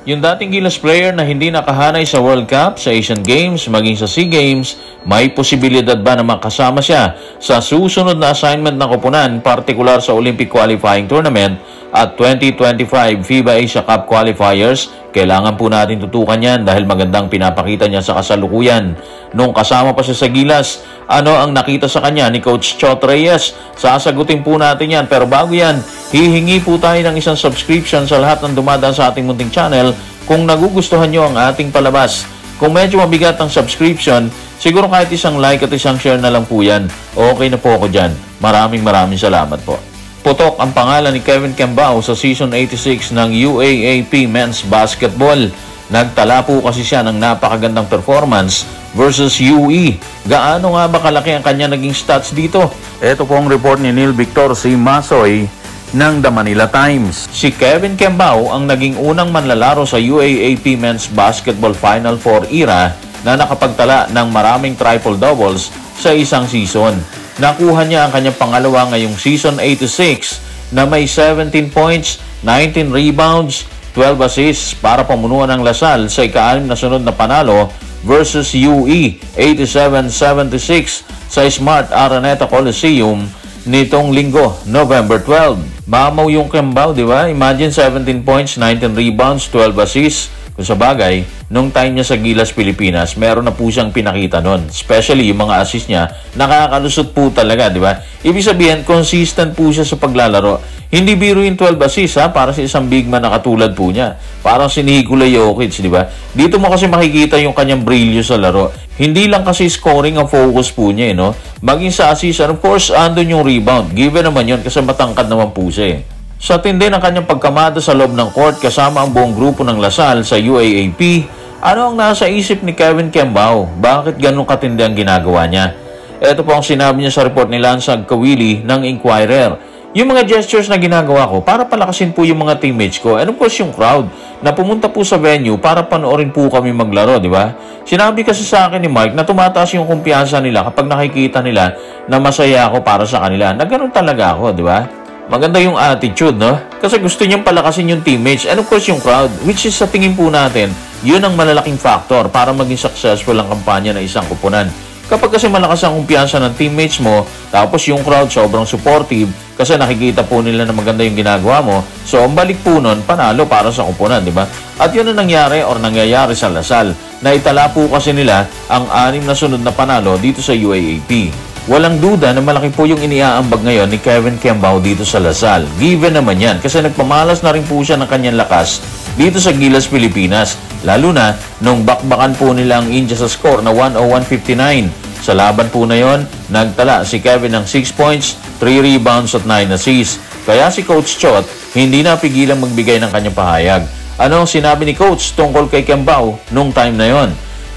Yung dating Gilas player na hindi nakahanay sa World Cup, sa Asian Games, maging sa SEA Games, may posibilidad ba na makasama siya sa susunod na assignment ng koponan, partikular sa Olympic Qualifying Tournament at 2025 FIBA Asia Cup Qualifiers? Kailangan po natin tutukan yan dahil magandang pinapakita niya sa kasalukuyan. Nung kasama pa siya sa Gilas, ano ang nakita sa kanya ni Coach Chot Reyes? Sasagutin po natin yan. Pero bago yan, hihingi po tayo ng isang subscription sa lahat ng dumadaan sa ating munting channel kung nagugustuhan nyo ang ating palabas. Kung medyo mabigat ang subscription, siguro kahit isang like at isang share na lang po yan. Okay na po ako dyan. Maraming salamat po. Putok ang pangalan ni Kevin Kembao sa Season 86 ng UAAP Men's Basketball. Nagtala po kasi siya ng napakagandang performance versus UE. Gaano nga ba kalaki ang kanya naging stats dito? Ito po ang report ni Neil Victor C. Masoy ng The Manila Times. Si Kevin Kembao ang naging unang manlalaro sa UAAP Men's Basketball Final 4 era na nakapagtala ng maraming triple doubles sa isang season. Nakuha niya ang kanyang pangalawa ngayong Season 86 na may 17 points, 19 rebounds, 12 assists para pamunuan ng Lasal sa ika-6 na sunod na panalo versus UE 87-76 sa Smart Araneta Coliseum nitong linggo, November 12. Mamaw yung Kembao, di ba? Imagine 17 points, 19 rebounds, 12 assists. Kung sa bagay, nung time niya sa Gilas Pilipinas, meron na po siyang pinakita nun. Especially yung mga assist niya, nakakalusot po talaga, di ba? Ibig sabihin, consistent po siya sa paglalaro. Hindi biro yung 12 assists, ha? Para sa isang big man na katulad po niya. Parang si Nikola Jokic, di ba? Dito mo kasi makikita yung kanyang brilyo sa laro. Hindi lang kasi scoring ang focus po niya, no? Maging sa assist, and of course, andun yung rebound. Given naman yun kasi matangkad naman po siya, Sa tindi ng kanyang pagkamada sa loob ng court kasama ang buong grupo ng Lasal sa UAAP, ano ang nasa isip ni Kevin Kembao? Bakit ganun katindi ang ginagawa niya? Ito po ang sinabi niya sa report ni Lance Agkawili ng Inquirer. Yung mga gestures na ginagawa ko para palakasin po yung mga teammates ko and of course yung crowd na pumunta po sa venue para panoorin po kami maglaro, di ba? Sinabi kasi sa akin ni Mike na tumataas yung kumpiyansa nila kapag nakikita nila na masaya ako para sa kanila. Na ganun talaga ako, di ba? Maganda yung attitude, no? Kasi gusto niyang palakasin yung teammates and of course yung crowd, which is sa tingin po natin, yun ang malalaking factor para maging successful ang kampanya ng isang koponan. Kapag kasi malakas ang kumpiyansa ng teammates mo, tapos yung crowd sobrang supportive, kasi nakikita po nila na maganda yung ginagawa mo, so ang balik po nun, panalo para sa koponan, di ba? At yun ang nangyari or nangyayari sa Lasal, na itala po kasi nila ang 6 na sunod na panalo dito sa UAAP. Walang duda na malaki po yung iniaambag ngayon ni Kevin Kembao dito sa Lasal. Given naman yan kasi nagpamalas na rin po siya ng kanyang lakas dito sa Gilas Pilipinas. Lalo na nung bakbakan po nila ang India sa score na 101-59. Sa laban po na yon, nagtala si Kevin ng 6 points, 3 rebounds at 9 assists. Kaya si Coach Chot hindi napigilang magbigay ng kanyang pahayag. Ano ang sinabi ni Coach tungkol kay Kembao nung time na yon?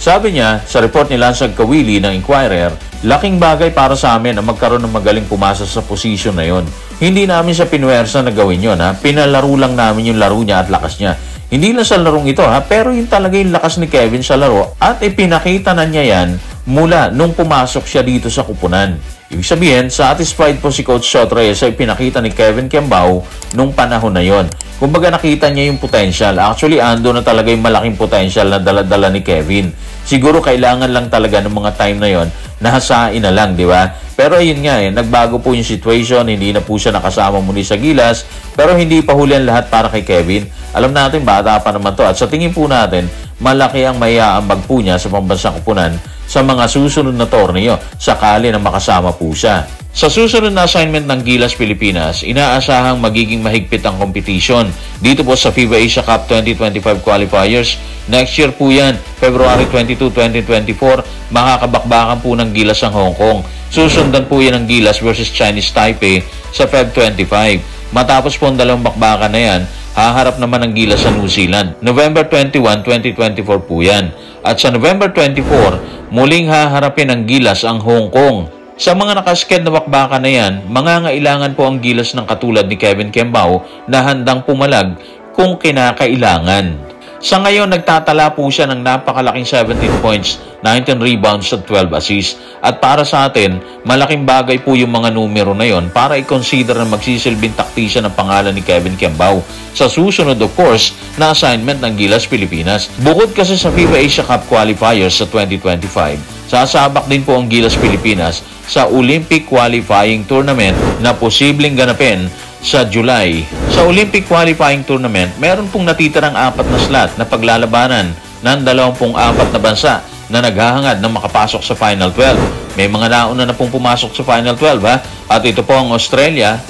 Sabi niya sa report ni Lance Agkawili ng Inquirer, laking bagay para sa amin ang magkaroon ng magaling pumasa sa posisyon na yon. Hindi namin sa pinuwersa na gawin yon, ha? Pinalaro lang namin yung laro niya at lakas niya. Hindi lang sa larong ito, ha? Pero yung talaga yung lakas ni Kevin sa laro at ipinakita na niya yan mula nung pumasok siya dito sa kupunan. Ibig sabihin, satisfied po si Coach Chot Reyes sa ipinakita ni Kevin Kembao nung panahon na yon. Kumbaga nakita niya yung potential. Actually, ando na talaga yung malaking potential na dala-dala ni Kevin. Siguro kailangan lang talaga ng mga time na yon na hasain na lang, di ba? Pero ayun nga, nagbago po yung situation, hindi na po siya nakasama muli sa Gilas, pero hindi pa huli ang lahat para kay Kevin. Alam natin, bata pa naman to at sa tingin po natin, malaki ang maiaambag po niya sa pambansang koponan sa mga susunod na torneo sakali na makasama po siya. Sa susunod na assignment ng Gilas Pilipinas, inaasahang magiging mahigpit ang competition dito po sa FIBA Asia Cup 2025 Qualifiers. Next year po yan, February 22, 2024, makakabakbakan po ng Gilas ang Hong Kong. Susundan po yan ng Gilas versus Chinese Taipei sa Feb 25. Matapos po ang dalawang bakbakan na yan, haharap naman ang Gilas sa New Zealand. November 21, 2024 po yan. At sa November 24, muling haharapin ng Gilas ang Hong Kong. Sa mga nakasked na bakbakan na yan, mangangailangan po ang Gilas ng katulad ni Kevin Kembao na handang pumalag kung kinakailangan. Sa ngayon, nagtatala po siya ng napakalaking 17 points, 19 rebounds at 12 assists. At para sa atin, malaking bagay po yung mga numero na yon para i-consider na magsisilbing taktisyan ng pangalan ni Kevin Kembao sa susunod, of course, na assignment ng Gilas Pilipinas. Bukod kasi sa FIBA Asia Cup qualifiers sa 2025, sasabak din po ang Gilas Pilipinas sa Olympic Qualifying Tournament na posibleng ganapin sa July. Sa Olympic Qualifying Tournament, meron pong natitirang 4 na slot na paglalabanan ng 24 na bansa na naghahangad na makapasok sa Final 12. May mga nauna na pong pumasok sa Final 12 ha. At ito po ang Australia,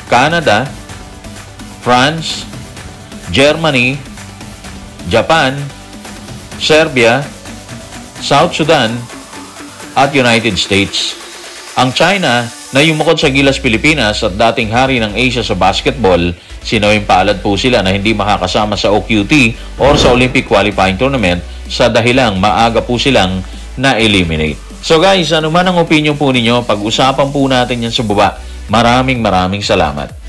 Canada, France, Germany, Japan, Serbia, South Sudan, at United States. Ang China na yumukod sa Gilas Pilipinas at dating hari ng Asia sa basketball, sinawing palad po sila na hindi makakasama sa OQT or sa Olympic Qualifying Tournament sa dahilang maaga po silang na-eliminate. So guys, ano man ang opinion po ninyo, pag-usapan po natin yan sa baba. Maraming salamat.